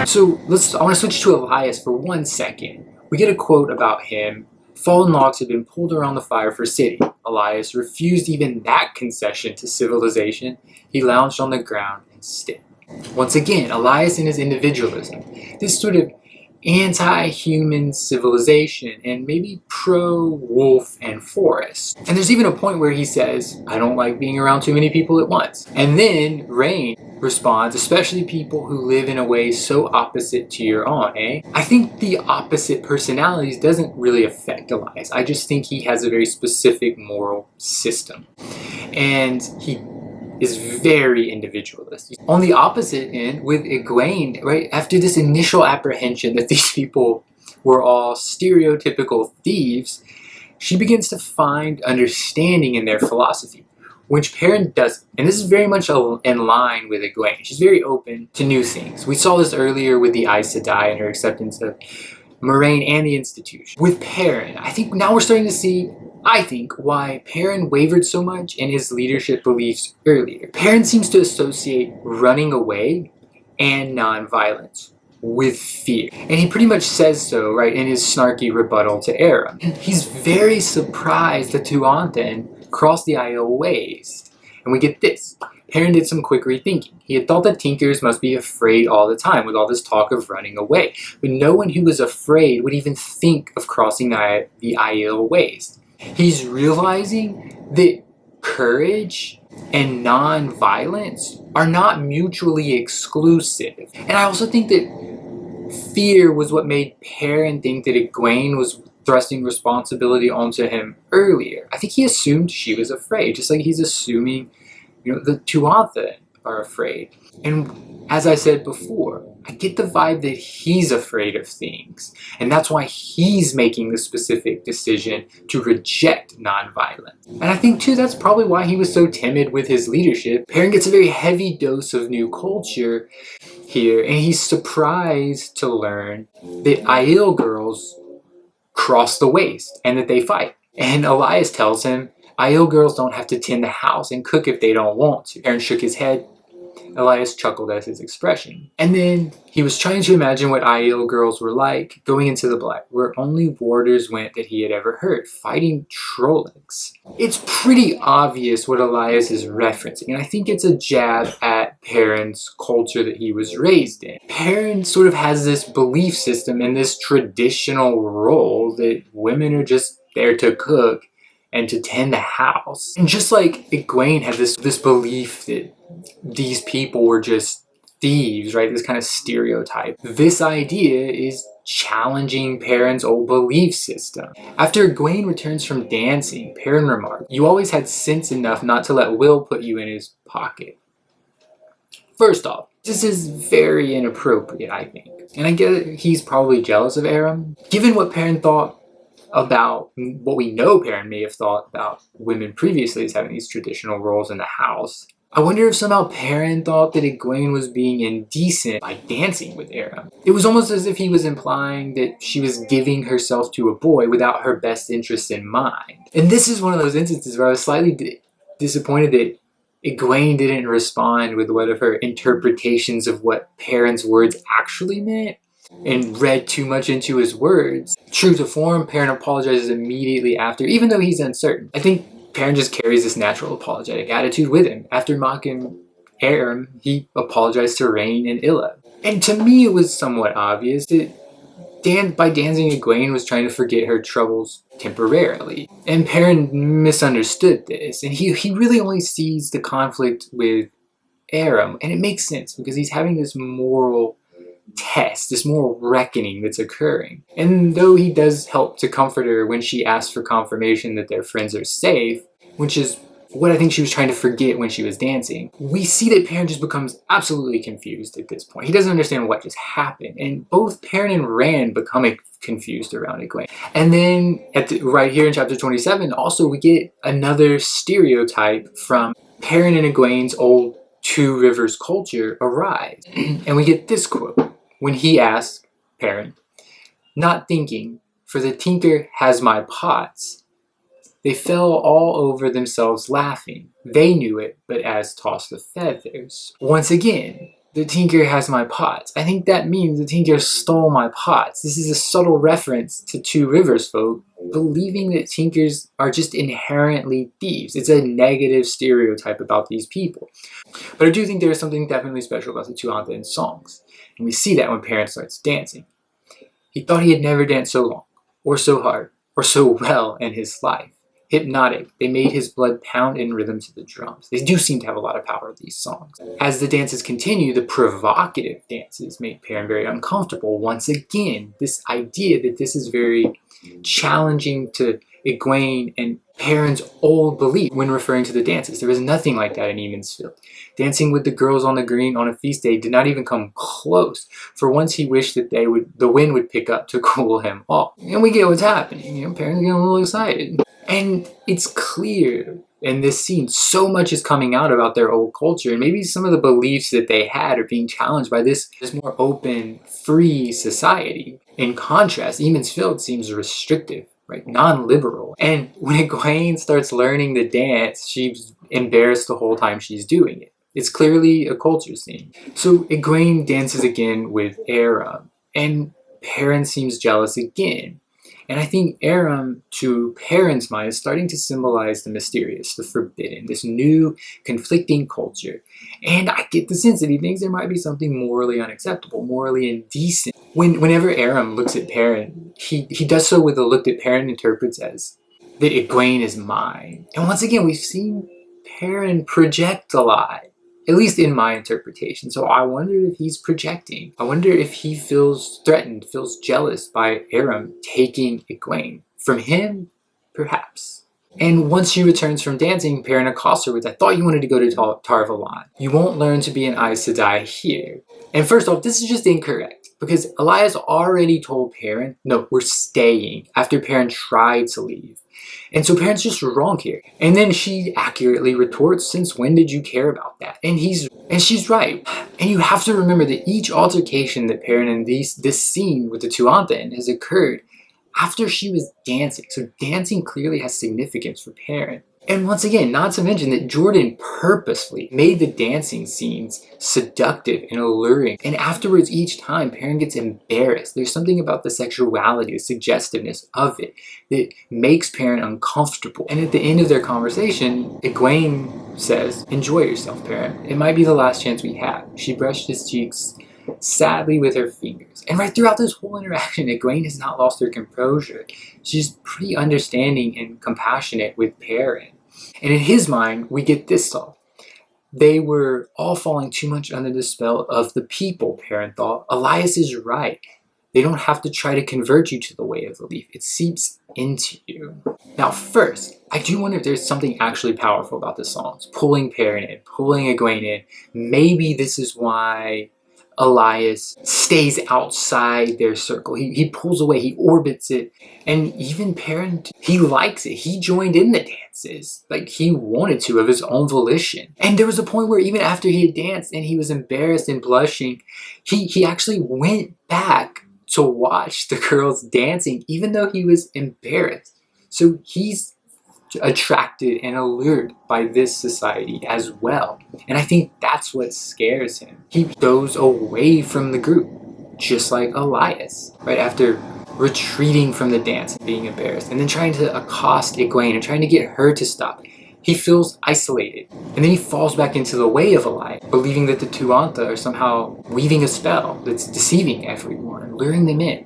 So I want to switch to Elyas for 1 second. We get a quote about him. Fallen logs had been pulled around the fire for city. Elyas refused even that concession to civilization. He lounged on the ground instead. Once again, Elyas and his individualism. This sort of anti-human civilization and maybe pro-wolf and forest. And there's even a point where he says, I don't like being around too many people at once. And then Rain responds, especially people who live in a way so opposite to your own, eh? I think the opposite personalities doesn't really affect Elyas. I just think he has a very specific moral system. And he is very individualist. On the opposite end, with Egwene, right, after this initial apprehension that these people were all stereotypical thieves, she begins to find understanding in their philosophy, which Perrin doesn't. And this is very much in line with Egwene. She's very open to new things. We saw this earlier with the Aes Sedai and her acceptance of Moraine and the institution. With Perrin, I think now we're starting to see why Perrin wavered so much in his leadership beliefs earlier. Perrin seems to associate running away and non-violence with fear. And he pretty much says so, right, in his snarky rebuttal to Aram. He's very surprised that Tuantha'un crossed the Aiel waste. And we get this. Perrin did some quick rethinking. He had thought that Tinkers must be afraid all the time with all this talk of running away. But no one who was afraid would even think of crossing the Aiel waste. He's realizing that courage and non-violence are not mutually exclusive. And I also think that fear was what made Perrin think that Egwene was thrusting responsibility onto him earlier. I think he assumed she was afraid, just like he's assuming, the Tuatha are afraid. And as I said before, I get the vibe that he's afraid of things. And that's why he's making the specific decision to reject nonviolence. And I think too, that's probably why he was so timid with his leadership. Perrin gets a very heavy dose of new culture here, and he's surprised to learn that Aiel girls cross the waste and that they fight. And Elyas tells him, Aiel girls don't have to tend the house and cook if they don't want to. Perrin shook his head. Elyas chuckled at his expression. And then he was trying to imagine what Aiel girls were like going into the Black, where only warders went that he had ever heard, fighting Trollocs. It's pretty obvious what Elyas is referencing, and I think it's a jab at Perrin's culture that he was raised in. Perrin sort of has this belief system and this traditional role that women are just there to cook and to tend the house. And just like Egwene had this belief that these people were just thieves, right? This kind of stereotype. This idea is challenging Perrin's old belief system. After Egwene returns from dancing, Perrin remarked, "You always had sense enough not to let Will put you in his pocket." First off, this is very inappropriate, I think. And I get he's probably jealous of Aram. Given what Perrin thought about what we know Perrin may have thought about women previously as having these traditional roles in the house, I wonder if somehow Perrin thought that Egwene was being indecent by dancing with Aram. It was almost as if he was implying that she was giving herself to a boy without her best interests in mind. And this is one of those instances where I was slightly disappointed that Egwene didn't respond with one of her interpretations of what Perrin's words actually meant and read too much into his words. True to form, Perrin apologizes immediately after, even though he's uncertain. I think Perrin just carries this natural apologetic attitude with him. After mocking Aram, he apologized to Rain and Illa. And to me, it was somewhat obvious that by dancing, Egwene was trying to forget her troubles temporarily. And Perrin misunderstood this, and he really only sees the conflict with Aram. And it makes sense, because he's having this moral test, this moral reckoning that's occurring. And though he does help to comfort her when she asks for confirmation that their friends are safe, which is what I think she was trying to forget when she was dancing, we see that Perrin just becomes absolutely confused at this point. He doesn't understand what just happened, and both Perrin and Rand become confused around Egwene. And then right here in chapter 27, also we get another stereotype from Perrin and Egwene's old Two Rivers culture arise. And we get this quote when he asks Perrin, "Not thinking, for the tinker has my pots." They fell all over themselves laughing. They knew it, but as tossed the feathers. Once again, the tinker has my pots. I think that means the tinker stole my pots. This is a subtle reference to Two Rivers folk believing that tinkers are just inherently thieves. It's a negative stereotype about these people. But I do think there is something definitely special about the Tuantha'un songs. And we see that when Perrin starts dancing. He thought he had never danced so long, or so hard, or so well in his life. Hypnotic, they made his blood pound in rhythm to the drums. They do seem to have a lot of power, these songs. As the dances continue, the provocative dances make Perrin very uncomfortable. Once again, this idea that this is very challenging to Egwene and Perrin's old belief when referring to the dances. There was nothing like that in Emansfield. Dancing with the girls on the green on a feast day did not even come close. For once he wished that the wind would pick up to cool him off. And we get what's happening. Perrin's getting a little excited. And it's clear in this scene, so much is coming out about their old culture, and maybe some of the beliefs that they had are being challenged by this more open, free society. In contrast, Emansfield seems restrictive, right? Non-liberal. And when Egwene starts learning the dance, she's embarrassed the whole time she's doing it. It's clearly a culture scene. So Egwene dances again with Aram, and Perrin seems jealous again. And I think Aram, to Perrin's mind, is starting to symbolize the mysterious, the forbidden, this new conflicting culture. And I get the sense that he thinks there might be something morally unacceptable, morally indecent. Whenever Aram looks at Perrin, he does so with a look that Perrin interprets as that Egwene is mine. And once again, we've seen Perrin project a lot. At least in my interpretation. So I wonder if he's projecting. I wonder if he feels threatened, feels jealous by Aram taking Egwene. From him, perhaps. And once she returns from dancing, Perrin accosts her with, I thought you wanted to go to Tar-Valon. You won't learn to be an Aes Sedai here. And first off, this is just incorrect. Because Elyas already told Perrin, no, we're staying, after Perrin tried to leave. And so Perrin's just wrong here. And then she accurately retorts, since when did you care about that? And she's right. And you have to remember that each altercation that Perrin in this scene with the Tuantha'un has occurred after she was dancing. So dancing clearly has significance for Perrin. And once again, not to mention that Jordan purposefully made the dancing scenes seductive and alluring. And afterwards, each time, Perrin gets embarrassed. There's something about the sexuality, the suggestiveness of it that makes Perrin uncomfortable. And at the end of their conversation, Egwene says, enjoy yourself, Perrin. It might be the last chance we have. She brushed his cheeks sadly with her fingers. And right throughout this whole interaction, Egwene has not lost her composure. She's pretty understanding and compassionate with Perrin. And in his mind, we get this thought. They were all falling too much under the spell of the people, Perrin thought. Elyas is right. They don't have to try to convert you to the way of the leaf. It seeps into you. Now first, I do wonder if there's something actually powerful about the songs. Pulling Perrin in, pulling Egwene in. Maybe this is why Elyas stays outside their circle. He pulls away, he orbits it, and even Perrin, he likes it. He joined in the dances, like he wanted to of his own volition. And there was a point where even after he had danced and he was embarrassed and blushing, he actually went back to watch the girls dancing, even though he was embarrassed. So he's attracted and allured by this society as well. And I think that's what scares him. He goes away from the group, just like Elyas, right after retreating from the dance and being embarrassed, and then trying to accost Egwene and trying to get her to stop. He feels isolated, and then he falls back into the way of Elyas, believing that the Tuantha are somehow weaving a spell that's deceiving everyone and luring them in.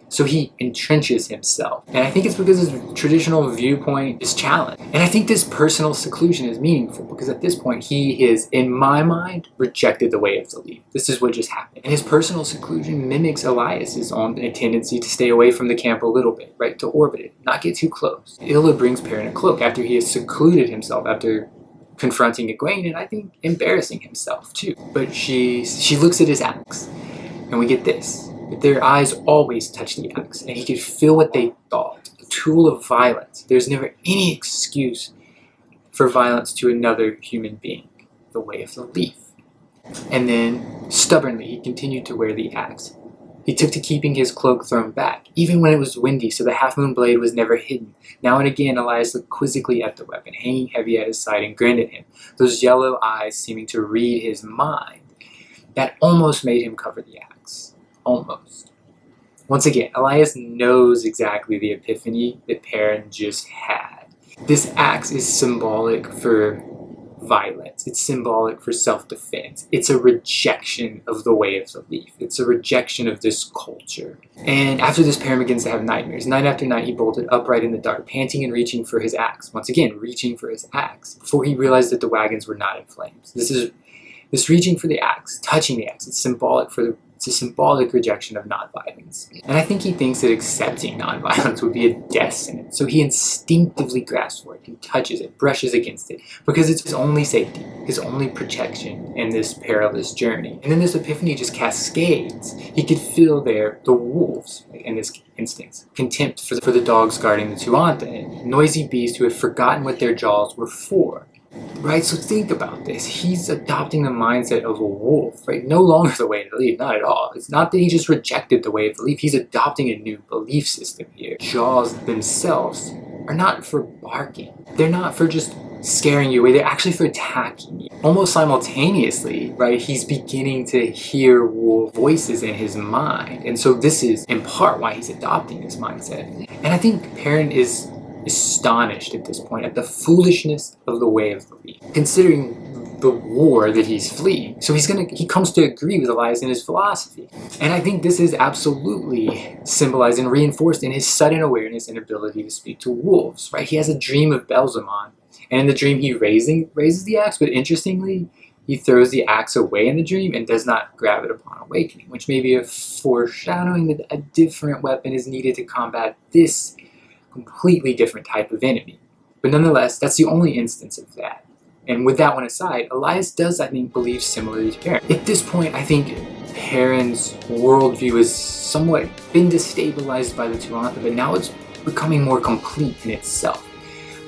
So he entrenches himself. And I think it's because his traditional viewpoint is challenged. And I think this personal seclusion is meaningful because at this point he is, in my mind, rejected the way of the leaf. This is what just happened. And his personal seclusion mimics Elyas's own tendency to stay away from the camp a little bit, right? To orbit it, not get too close. Illa brings Perrin a cloak after he has secluded himself, after confronting Egwene and I think embarrassing himself too. But she looks at his axe and we get this. Their eyes always touch the axe, and he could feel what they thought. A tool of violence. There's never any excuse for violence to another human being. The way of the leaf. And then, stubbornly, he continued to wear the axe. He took to keeping his cloak thrown back, even when it was windy, so the half-moon blade was never hidden. Now and again, Elyas looked quizzically at the weapon, hanging heavy at his side, and grinned at him, those yellow eyes seeming to read his mind. that almost made him cover the axe. Almost. Once again, Elyas knows exactly the epiphany that Perrin just had. This axe is symbolic for violence. It's symbolic for self-defense. It's a rejection of the way of the leaf. It's a rejection of this culture. And after this, Perrin begins to have nightmares. Night after night, he bolted upright in the dark, panting and reaching for his axe. Once again, reaching for his axe, before he realized that the wagons were not in flames. This reaching for the axe, touching the axe, it's a symbolic rejection of nonviolence. And I think he thinks that accepting nonviolence would be a death sentence. So he instinctively grasps for it and touches it, brushes against it, because it's his only safety, his only protection in this perilous journey. And then this epiphany just cascades. He could feel the wolves, in this instance, contempt for the dogs guarding the Tuantha'un, noisy beasts who had forgotten what their jaws were for. Right, so think about this. He's adopting the mindset of a wolf, right? No longer the way of the leaf, not at all. It's not that he just rejected the way of the leaf. He's adopting a new belief system here. Jaws themselves are not for barking. They're not for just scaring you away. They're actually for attacking you. Almost simultaneously, right, he's beginning to hear wolf voices in his mind. And so this is in part why he's adopting this mindset. And I think Perrin is astonished at this point at the foolishness of the way of the leaf, considering the war that he's fleeing. So he comes to agree with Elyas in his philosophy. And I think this is absolutely symbolized and reinforced in his sudden awareness and ability to speak to wolves, right? He has a dream of Belzamon, and in the dream he raises the axe, but interestingly, he throws the axe away in the dream and does not grab it upon awakening, which may be a foreshadowing that a different weapon is needed to combat this completely different type of enemy. But nonetheless, that's the only instance of that. And with that one aside, Elyas does, I think, believe similarly to Perrin. At this point, I think Perrin's worldview has somewhat been destabilized by the Tuantha'un, but now it's becoming more complete in itself.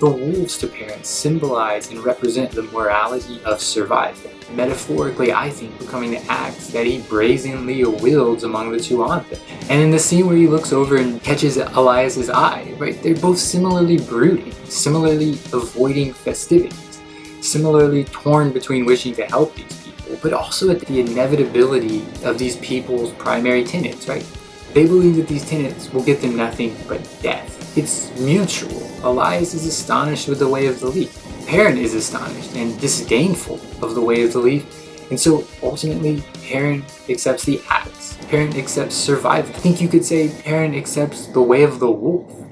The wolves to Perrin symbolize and represent the morality of survival. Metaphorically, I think, becoming the axe that he brazenly wields among the Tuantha'un. And in the scene where he looks over and catches Elyas' eye, right, they're both similarly brooding, similarly avoiding festivities, similarly torn between wishing to help these people, but also at the inevitability of these people's primary tenets, right? They believe that these tenets will get them nothing but death. It's mutual. Elyas is astonished with the way of the leaf. Perrin is astonished and disdainful of the way of the leaf. And so ultimately, Perrin accepts the axe. Perrin accepts survival. I think you could say Perrin accepts the way of the wolf.